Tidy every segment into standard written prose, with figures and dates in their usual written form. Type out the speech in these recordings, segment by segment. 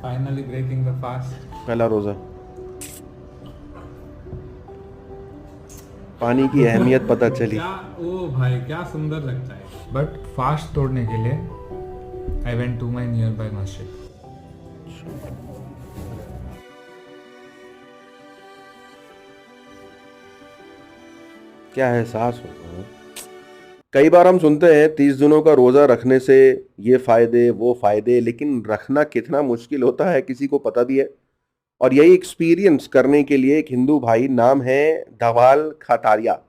Finally breaking the fast. पहला रोजा। पानी की अहमियत पता चली। क्या ओ भाई क्या सुंदर लगता है। बट फास्ट तोड़ने के लिए I went to my nearby मस्जिद। क्या एहसास होगा। कई बार हम सुनते हैं 30 दिनों का रोजा रखने से ये फायदे वो फायदे, लेकिन रखना कितना मुश्किल होता है किसी को पता भी है। और यही एक्सपीरियंस करने के लिए एक हिंदू भाई, नाम है धवाल खतारिया,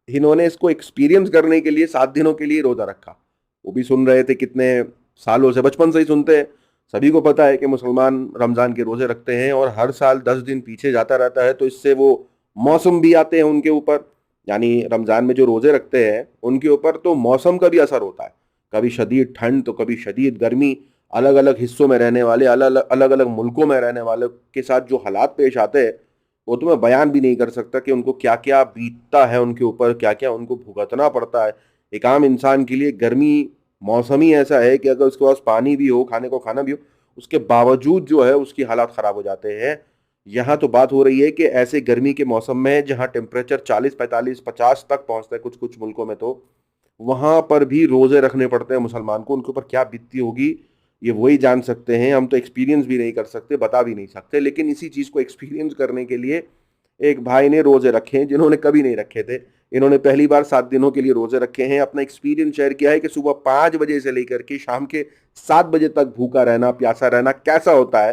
इन्होंने इसको एक्सपीरियंस करने के लिए 7 दिनों के लिए रोजा रखा। वो भी सुन रहे थे कितने सालों से, बचपन से ही सुनते हैं। सभी को पता है कि मुसलमान रमजान के रोजे रखते हैं और हर साल 10 दिन पीछे जाता रहता है, तो इससे वो मौसम भी आते हैं उनके ऊपर। यानी रमजान में जो रोजे रखते हैं उनके ऊपर तो मौसम का भी असर होता है, कभी शदीद ठंड तो कभी शदीद गर्मी। अलग अलग हिस्सों में रहने वाले, अलग अलग मुल्कों में रहने वालों के साथ जो हालात पेश आते हैं वो तो मैं बयान भी नहीं कर सकता कि उनको क्या क्या बीतता है, उनके ऊपर क्या क्या उनको भुगतना पड़ता है। एक आम इंसान के लिए गर्मी मौसम ही ऐसा है कि अगर उसके पास पानी भी हो, खाने को खाना भी हो, उसके बावजूद जो है उसकी हालात ख़राब हो जाते हैं। यहाँ तो बात हो रही है कि ऐसे गर्मी के मौसम में जहाँ टेम्परेचर 40, 45, 50 तक पहुँचता है कुछ कुछ मुल्कों में, तो वहाँ पर भी रोज़े रखने पड़ते हैं मुसलमान को। उनके ऊपर क्या बीतती होगी ये वही जान सकते हैं। हम तो एक्सपीरियंस भी नहीं कर सकते, बता भी नहीं सकते। लेकिन इसी चीज़ को एक्सपीरियंस करने के लिए एक भाई ने रोज़े रखे हैं जिन्होंने कभी नहीं रखे थे। इन्होंने पहली बार 7 दिनों के लिए रोज़े रखे हैं। अपना एक्सपीरियंस शेयर किया है कि सुबह 5 बजे से लेकर के शाम के 7 बजे तक भूखा रहना, प्यासा रहना कैसा होता है।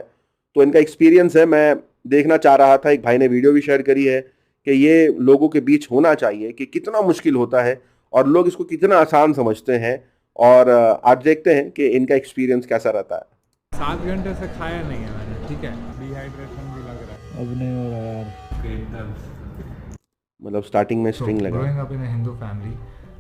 तो इनका एक्सपीरियंस है, मैं देखना चाह रहा था। एक भाई ने वीडियो भी शेयर करी है कि ये लोगों के बीच होना चाहिए कि कितना मुश्किल होता है और लोग इसको कितना आसान समझते हैं। और आज देखते हैं कि इनका एक्सपीरियंस कैसा रहता है। 7 घंटे से खाया नहीं है मैंने, ठीक है, डिहाइड्रेशन भी लग रहा है। अब नहीं हो रहा यार। पेट दर्द। मतलब स्टार्टिंग में स्ट्रिंग लगा। Growing up in a Hindu family,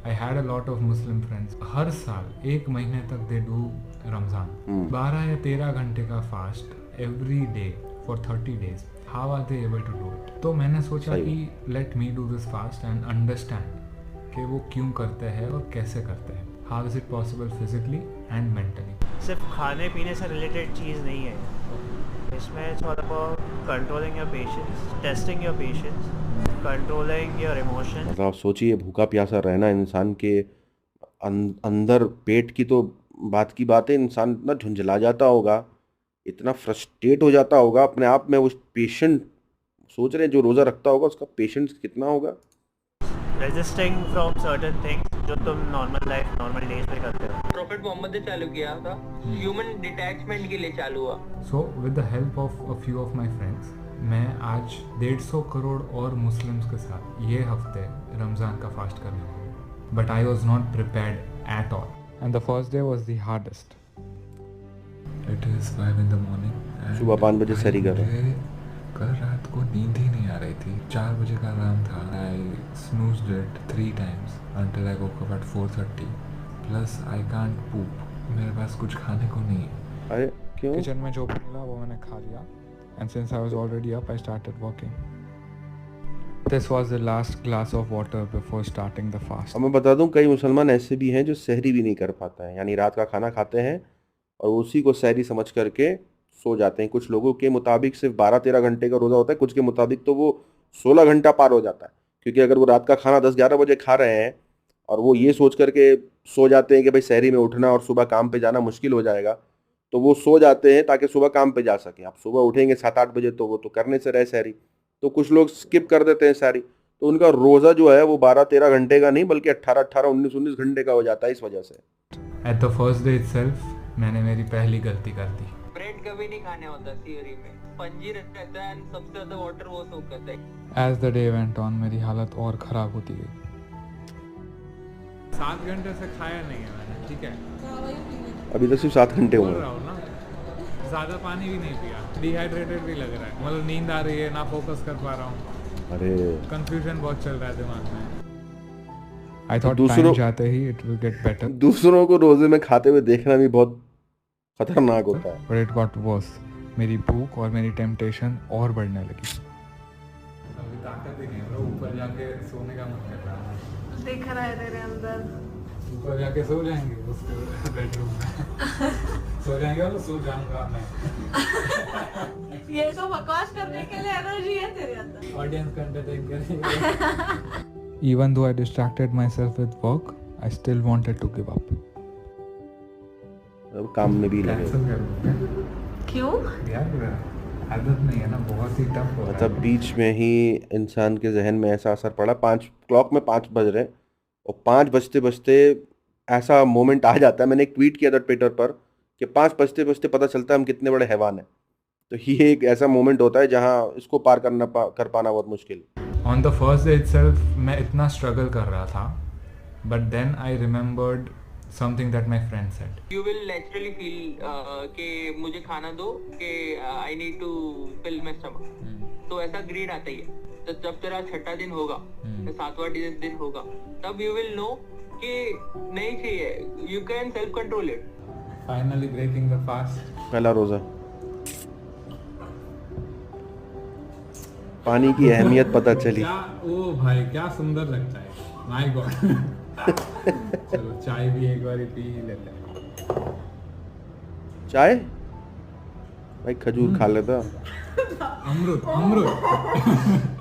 I had a lot of Muslim friends. हर साल 1 महीने तक दे डू रमजान, 12 या 13 घंटे का fast every day for 30 days. How are they able to do it? तो मैंने सोचा कि let me do this fast and understand कि वो क्यों करते हैं और कैसे करते हैं। How is it possible physically and mentally. सिर्फ खाने पीने से रिलेटेड चीज़ नहीं है इसमें। It's all about controlling your patience, testing your patience, controlling your emotions. मतलब आप सोचिए, भूखा प्यासा रहना इंसान के अंदर, पेट की तो बात की बात है, इंसान इतना झुंझला जाता होगा, इतना फ्रस्ट्रेट हो जाता होगा अपने आप में। उस पेशेंट सोच रहे हैं जो रोज़ा रखता होगा उसका पेशेंस कितना होगा। रेजिस्टिंग फ्रॉम सर्टेन थिंग्स जो तुम नॉर्मल लाइफ, नॉर्मल डेज में करते हो। प्रॉफिट मोहम्मद ने चालू किया था, ह्यूमन डिटैचमेंट के लिए चालू हुआ। So with the help of a few of my friends, मैं आज 150 करोड़ और मुस्लिम्स के साथ ये हफ्ते रमज़ान का फास्ट करने वाला। But I was not prepared at all and the first day was the hardest. It is 5 in the morning। सुबह 5 बजे सहरी कर रहा हूँ। कल रात को नींद ही नहीं आ रही थी। 4 बजे का अलार्म था। I snoozed it 3 times until I woke up at 4:30। Plus I can't poop, मेरे पास कुछ खाने को नहीं है। अरे क्यों? किचन में जो मिला वो मैंने खा लिया and since I was already up I started working. This was the last glass of water before starting the fast. अब मैं बता दूं, कई मुसलमान ऐसे भी हैं जो सहरी भी नहीं कर पाता है, यानी रात का खाना खाते हैं और उसी को सहरी समझ करके सो जाते हैं। कुछ लोगों के मुताबिक सिर्फ 12-13 घंटे का रोज़ा होता है, कुछ के मुताबिक तो वो 16 घंटा पार हो जाता है। क्योंकि अगर वो रात का खाना 10-11 बजे खा रहे हैं और वो ये सोच करके सो जाते हैं कि भाई सहरी में उठना और सुबह काम पे जाना मुश्किल हो जाएगा, तो वो सो जाते हैं ताकि सुबह काम पे जा सके। आप सुबह उठेंगे 7-8 बजे तो वो तो करने से रहे सहरी, तो कुछ लोग स्किप कर देते हैं सहरी, तो उनका रोज़ा जो है वो 12-13 घंटे का नहीं बल्कि 18-18, 19-19 घंटे का हो जाता है इस वजह से। At the first day itself मैंने मेरी पहली गलती कर दी। ब्रेड कभी नहीं खाने होता सीरी में, पंजी रहता है एंड सबसे ज्यादा वाटर वो सोख करता है। As the day went on मेरी हालत और ख़राब होती गई। 7 घंटे से खाया नहीं है मैंने, ठीक है, अभी तो सिर्फ 7 घंटे बोल हुए। रहा हूँ ना, ज़्यादा पानी भी नहीं पिया, डिहाइड्रेटेड भी लग रहा है, मतलब नींद आ रही है, ना फोकस कर पा रहा हूँ, अरे कंफ्यूजन बहुत चल रहा है दिमाग में। आई थॉट दूसरों- टाइम जाते ही इट विल गेट बेटर, दूसरों को रोजे में खाते हुए देखना भी बहुत खतरनाक होता है। But it got verse. मेरी भूख और मेरी टेम्पटेशन और बढ़ने लगी। अभी ताकत ही नहीं है, ऊपर जाके सोने का मन कर रहा है। दिख रहा है तेरे अंदर। ऊपर जाके सो जाएंगे उसके बेडरूम में। सो जाएंगे और सो जाऊंगा मैं। ये तो बकवास करने के लिए एनर्जी है तेरे अंदर। ऑडियंस को एंटरटेन करेंगे। Even though I distracted myself with work, I still wanted to give up. अब काम में भी लगे। कैंसिल करूँगा। क्यों? यार आदत नहीं है ना, बहुत ही टफ हो रहा है। मतलब बीच में ही इंसान के जहन में ऐसा असर पड़ा, 5 क्लॉक में 5 बज रहे हैं और 5 बजते बजते ऐसा मोमेंट आ जाता है। मैंने एक ट्वीट किया था ट्विटर पर कि 5 बजते बजते पता चलता है हम कितने बड़े हैवान हैं। तो ये एक ऐसा मोमेंट होता है जहाँ इसको पार कर पाना बहुत मुश्किल। On the first day itself मैं इतना struggle कर रहा था, but then I remembered something that my friend said. You will naturally feel कि मुझे खाना दो कि I need to fill my stomach. तो ऐसा ग्रीड आता ही है। तो जब तेरा 6वां दिन होगा या 7वां दिन होगा, तब you will know कि नहीं चाहिए। You can self control it. Finally breaking the fast. पहला रोजा। पानी की अहमियत पता चली। क्या ओ भाई क्या सुंदर लगता है, माय गॉड। चलो चाय भी एक बार पी ही लेते हैं। चाय भाई खजूर खा लेता। अमृत अमृत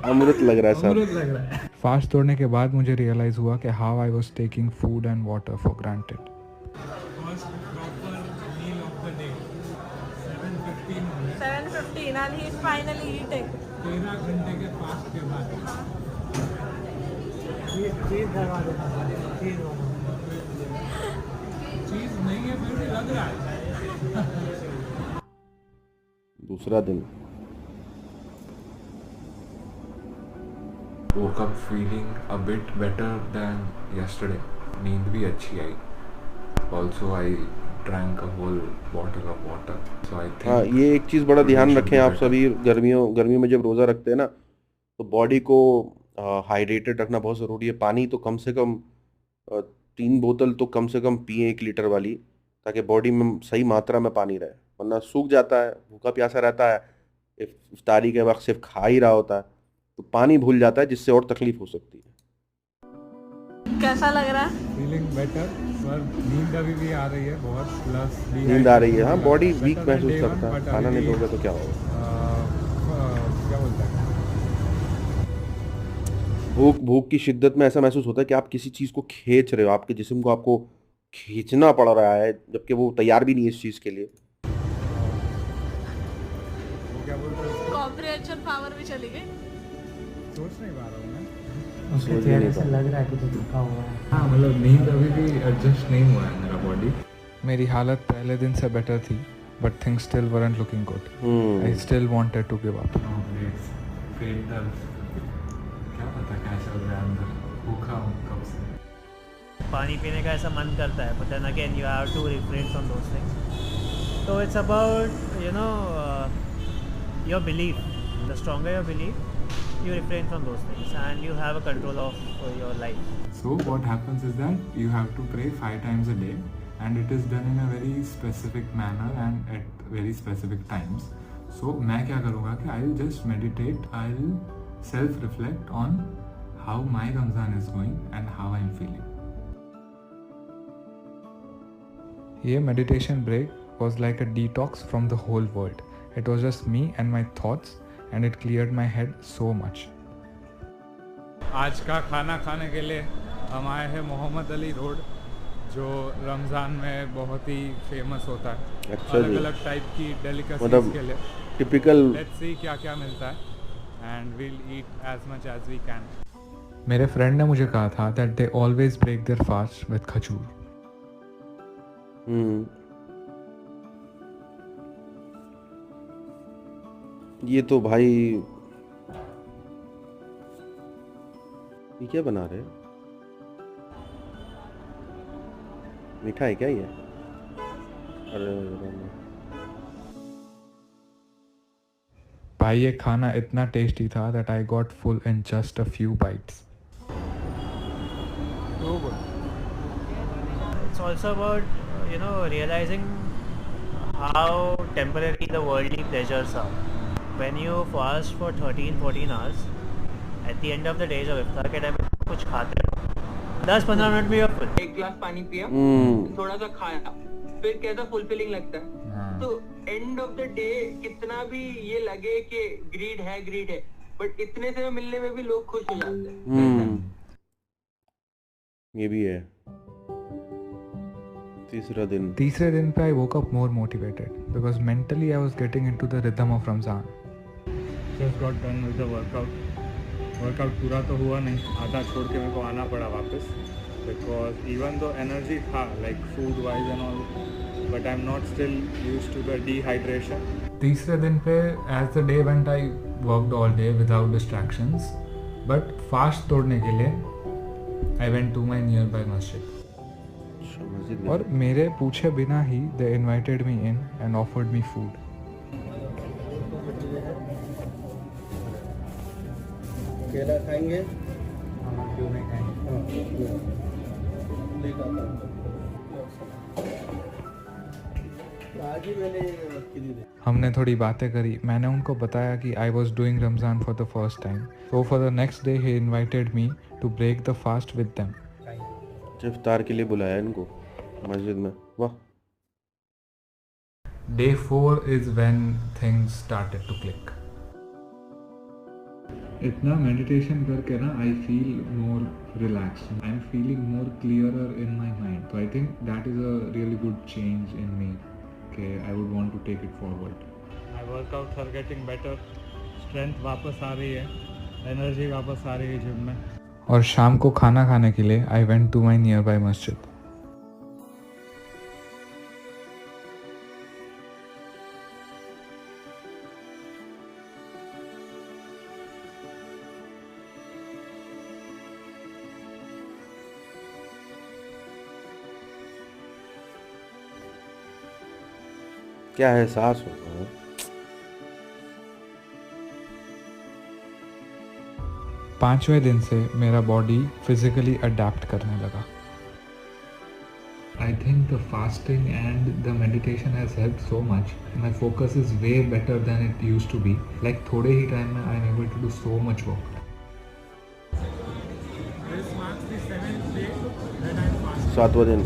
अमृत लग रहा है सब। अमृत लग रहा है। फास्ट तोड़ने के बाद मुझे रियलाइज हुआ कि how I was taking food and water for granted. First proper meal of the day 7:15 and he is finally eating. 13 घंटे के फास्ट के बाद चीज नहीं है फिर भी लग रहा है। दूसरा दिन woke up feeling a bit better than yesterday. नींद भी अच्छी आई। Also I drank a whole bottle of water. So I think हाँ, ये एक चीज़ बड़ा ध्यान रखें आप सभी। गर्मियों में जब रोज़ा रखते हैं ना, तो बॉडी को हाइड्रेटेड रखना बहुत ज़रूरी है। पानी तो कम से कम 3 बोतल तो कम से कम पिए 1 लीटर वाली, ताकि बॉडी में सही मात्रा में पानी रहे, वरना सूख जाता है, भूखा प्यासा रहता है, इफ्तारी के वक्त सिर्फ खा ही रहा होता है, तो पानी भूल जाता है, जिससे और तकलीफ हो सकती है। कैसा लग रहा है? फीलिंग बेटर, पर नींद अभी भी आ रही है बहुत, प्लस नींद आ रही है। हाँ, बॉडी वीक महसूस करता है। खाना नहीं दोगे तो क्या होगा? क्या बोलता है, भूख की शिद्दत में ऐसा महसूस होता है कि आप किसी चीज़ को खींच रहे हो, आपके जिस्म को आपको खींचना पड़ रहा है, जबकि वो तैयार भी नहीं है इस चीज़ के लिए। क्या बोलता है, कॉम्प्रिहेंशन पावर भी चली गई। सोच नहीं पा रहा हूँ मैं। उसके चेहरे से लग रहा है कि तो थका हुआ है। हाँ, मतलब नींद अभी भी एडजस्ट नहीं हुआ है मेरा बॉडी। मेरी हालत पहले दिन से बेटर थी, but things still weren't looking good. I still wanted to give up. क्या पता क्या चल रहा है अंदर, भूखा हूँ कब से। पानी पीने का ऐसा मन करता है, but then again you have to refrain from those things. So it's about your belief. The stronger your belief, you refrain from those things and you have a control of your life. So what happens is that you have to pray 5 times a day, and it is done in a very specific manner and at very specific times. So मैं क्या करूँगा कि I will just meditate, I will self-reflect on how my Ramzan is going and how I am feeling. ये meditation break was like a detox from the whole world. It was just me and my thoughts, and it cleared my head so much. आज का खाना खाने के लिए हम आए हैं मोहम्मद अली रोड, जो रमज़ान में बहुत ही फेमस होता है। अच्छा जी। अलग अलग टाइप की डेलिकेसीज मतलब के लिए टिपिकल। लेट्स सी क्या क्या मिलता है, and we'll eat as much as we can. मेरे फ्रेंड ने मुझे कहा था that they always break their fast with खजूर। ये तो भाई, ये क्या बना रहे हैं? मीठा है क्या ये? अरे भाई ये खाना इतना टेस्टी था that I got full in just a few bytes. It's also about realizing how temporary the worldly pleasures are. When you fast for 13-14 hours, at the end of the day जब इफ्तार के time कुछ खाते हो 10-15 minute में you're full. 1 गिलास पानी पिया, थोड़ा सा खाया, फिर कैसा फुलफिलिंग लगता है। तो एंड ऑफ द डे कितना भी ये लगे कि ग्रीड है, बट इतने से मिलने में भी लोग खुश हो जाते हैं। ये भी है। तीसरे दिन पे आई woke up more motivated because mentally I was getting into the rhythm of Ramzan. Just got done with the workout पूरा तो हुआ नहीं, आधा छोड़ के मेरे को आना पड़ा वापस because even though energy था like food wise and all, but I'm not still used to the dehydration. तीसरे दिन पे as the day went I worked all day without distractions, but fast तोड़ने के लिए I went to my nearby masjid. और मेरे पूछे बिना ही they invited me in and offered me food. केला खाएंगे? हाँ, क्यों नहीं खाएंगे? हमने थोड़ी बातें करी, मैंने उनको बताया कि I was doing Ramzan for the first time. So for the next day he invited me to break the fast with them. इफ्तार के लिए बुलाया इनको मस्जिद में। वाह। Day 4 is when things started to click. इतना मेडिटेशन करके ना I feel more relaxed. I'm feeling more clearer in my mind. So I think that is a really good change in me. Okay, I would want to take it forward. My workouts are getting better. Strength वापस आ रही है, energy वापस आ रही है gym में। और शाम को खाना खाने के लिए I went to my nearby masjid. क्या एहसास होगा है? पांचवें दिन से मेरा बॉडी फिजिकली अडेप्ट करने लगा। I think the fasting and the meditation has helped so much. My focus is way better than it used to be. Like थोड़े ही टाइम में I am able to do so much work. This marks the 7th day that I am fasting. 7वां दिन।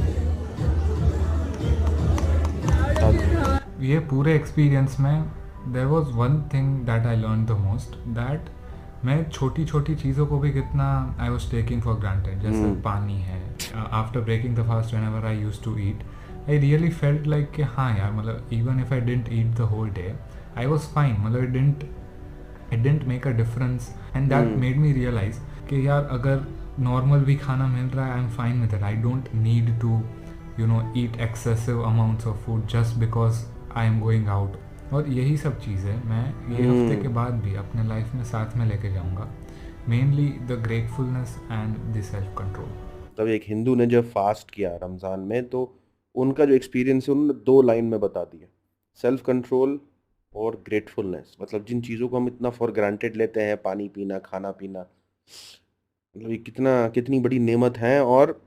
ये पूरे experience में there was one thing that I learn the most, that मैं छोटी छोटी चीज़ों को भी कितना I was taking for granted, जैसे पानी है। After breaking the fast whenever I used to eat, I really felt like कि हाँ यार, मतलब even if I didn't eat the whole day I was fine, मतलब it didn't make a difference and that made me realise कि यार अगर normal भी खाना मिल रहा है I am fine with it, I don't need to eat excessive amounts of food just because I am going out. और यही सब चीज़ें मैं ये हफ्ते के बाद भी अपने लाइफ में साथ में लेके जाऊंगा, mainly the gratefulness and the self control. तब एक हिंदू ने जब फास्ट किया रमज़ान में, तो उनका जो एक्सपीरियंस है उन्होंने 2 लाइन में बता दिया, सेल्फ कंट्रोल और ग्रेटफुलनेस। मतलब जिन चीज़ों को हम इतना फॉर ग्रांटेड लेते हैं, पानी पीना, खाना पीना, मतलब ये कितनी बड़ी नेमत है। और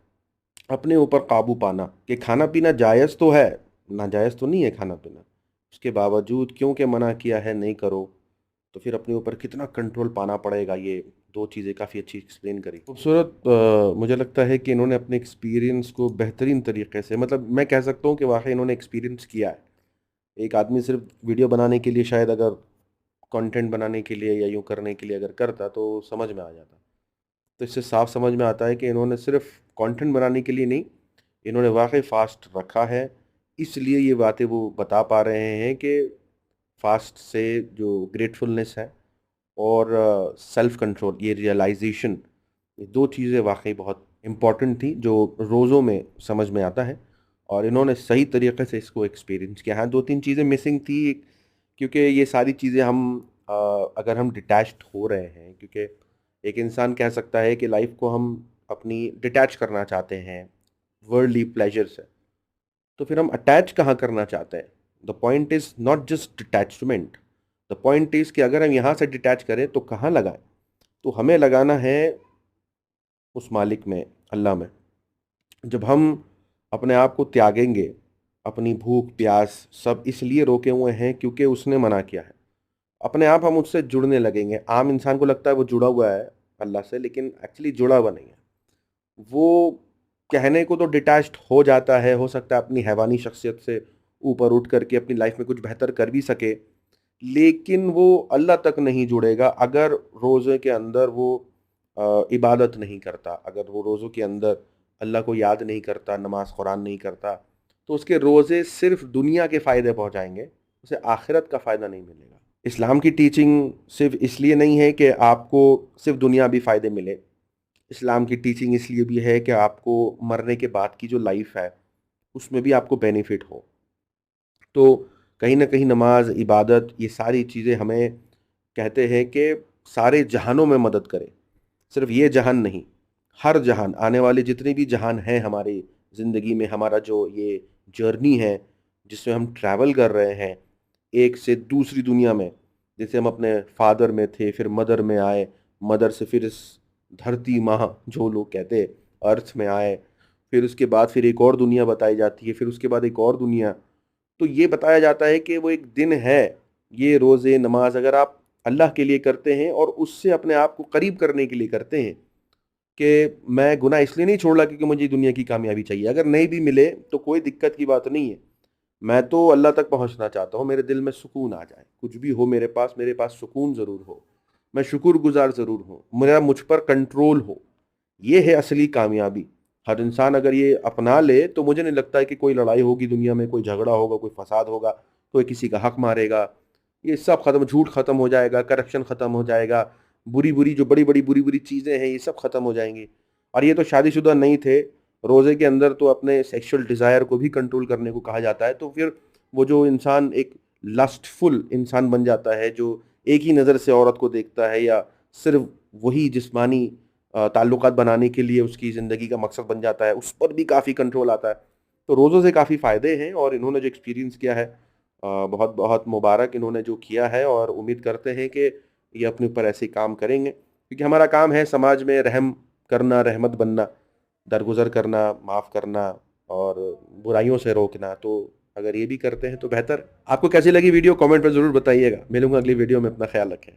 अपने ऊपर काबू पाना कि खाना पीना जायज़ तो है, नाजायज़ तो नहीं है खाना पीना, उसके बावजूद क्योंकि मना किया है नहीं करो, तो फिर अपने ऊपर कितना कंट्रोल पाना पड़ेगा। ये 2 चीज़ें काफ़ी अच्छी एक्सप्लेन करी, खूबसूरत। मुझे लगता है कि इन्होंने अपने एक्सपीरियंस को बेहतरीन तरीके से, मतलब मैं कह सकता हूँ कि वाकई इन्होंने एक्सपीरियंस किया है। एक आदमी सिर्फ वीडियो बनाने के लिए, शायद अगर कंटेंट बनाने के लिए या यूँ करने के लिए अगर करता तो समझ में आ जाता। तो इससे साफ समझ में आता है कि इन्होंने सिर्फ कंटेंट बनाने के लिए नहीं, इन्होंने वाकई फास्ट रखा है, इसलिए ये बातें वो बता पा रहे हैं कि फास्ट से जो ग्रेटफुलनेस है और सेल्फ कंट्रोल, ये रियलाइजेशन, ये 2 चीज़ें वाकई बहुत इम्पॉर्टेंट थी जो रोज़ों में समझ में आता है, और इन्होंने सही तरीके से इसको एक्सपीरियंस किया। हाँ, 2-3 चीज़ें मिसिंग थी, क्योंकि ये सारी चीज़ें हम अगर हम डिटैच्ड हो रहे हैं, क्योंकि एक इंसान कह सकता है कि लाइफ को हम अपनी डिटैच करना चाहते हैं वर्ल्डली प्लेजर से, तो फिर हम अटैच कहाँ करना चाहते हैं। The point is not just detachment, the point is कि अगर हम यहाँ से डिटैच करें तो कहाँ लगाएं, तो हमें लगाना है उस मालिक में, अल्लाह में। जब हम अपने आप को त्यागेंगे, अपनी भूख प्यास सब इसलिए रोके हुए हैं क्योंकि उसने मना किया है, अपने आप हम उससे जुड़ने लगेंगे। आम इंसान को लगता है वो जुड़ा हुआ है अल्लाह से, लेकिन एक्चुअली जुड़ा हुआ नहीं है। वो कहने को तो डिटैच्ड हो जाता है, हो सकता है अपनी हैवानी शख्सियत से ऊपर उठ करके अपनी लाइफ में कुछ बेहतर कर भी सके, लेकिन वो अल्लाह तक नहीं जुड़ेगा अगर रोज़े के अंदर वो इबादत नहीं करता, अगर वो रोज़ों के अंदर अल्लाह को याद नहीं करता, नमाज कुरान नहीं करता, तो उसके रोज़े सिर्फ दुनिया के फ़ायदे पहुंचाएंगे, उसे आखिरत का फ़ायदा नहीं मिलेगा। इस्लाम की टीचिंग सिर्फ इसलिए नहीं है कि आपको सिर्फ दुनियावी फ़ायदे मिले, इस्लाम की टीचिंग इसलिए भी है कि आपको मरने के बाद की जो लाइफ है उसमें भी आपको बेनिफिट हो। तो कहीं ना कहीं नमाज, इबादत, ये सारी चीज़ें हमें कहते हैं कि सारे जहानों में मदद करें, सिर्फ ये जहान नहीं, हर जहान, आने वाले जितने भी जहान हैं हमारी ज़िंदगी में, हमारा जो ये जर्नी है जिसमें हम ट्रैवल कर रहे हैं एक से दूसरी दुनिया में, जैसे हम अपने फादर में थे, फिर मदर में आए, मदर से फिर इस धरती माँ जो लोग कहते हैं अर्थ में आए, फिर उसके बाद फिर एक और दुनिया बताई जाती है, फिर उसके बाद एक और दुनिया। तो ये बताया जाता है कि वो एक दिन है, ये रोज़े नमाज अगर आप अल्लाह के लिए करते हैं और उससे अपने आप को करीब करने के लिए करते हैं कि मैं गुनाह इसलिए नहीं छोड़ रहा क्योंकि मुझे दुनिया की कामयाबी चाहिए, अगर नहीं भी मिले तो कोई दिक्कत की बात नहीं है, मैं तो अल्लाह तक पहुंचना चाहता हूँ, मेरे दिल में सुकून आ जाए, कुछ भी हो मेरे पास सुकून ज़रूर हो, मैं शुक्रगुजार ज़रूर हूँ, मेरा मुझ पर कंट्रोल हो। ये है असली कामयाबी। हर इंसान अगर ये अपना ले तो मुझे नहीं लगता है कि कोई लड़ाई होगी दुनिया में, कोई झगड़ा होगा, कोई फसाद होगा, कोई किसी का हक मारेगा, ये सब खत्म, झूठ खत्म हो जाएगा, करप्शन खत्म हो जाएगा, बुरी जो बड़ी बुरी चीज़ें हैं ये सब खत्म हो जाएंगी। और ये तो शादीशुदा नहीं थे, रोज़े के अंदर तो अपने सेक्सुअल डिज़ायर को भी कंट्रोल करने को कहा जाता है। तो फिर वो जो इंसान एक लस्टफुल इंसान बन जाता है, जो एक ही नज़र से औरत को देखता है या सिर्फ वही जिस्मानी ताल्लुकात बनाने के लिए उसकी ज़िंदगी का मकसद बन जाता है, उस पर भी काफ़ी कंट्रोल आता है। तो रोज़ों से काफ़ी फ़ायदे हैं और इन्होंने जो एक्सपीरियंस किया है बहुत बहुत मुबारक इन्होंने जो किया है, और उम्मीद करते हैं कि ये अपने ऊपर ऐसे काम करेंगे, क्योंकि हमारा काम है समाज में रहम करना, रहमत बनना, दरगुजर करना, माफ़ करना और बुराइयों से रोकना। तो अगर ये भी करते हैं तो बेहतर। आपको कैसी लगी वीडियो कमेंट पर ज़रूर बताइएगा। मिलूंगा अगली वीडियो में, अपना ख्याल रखें।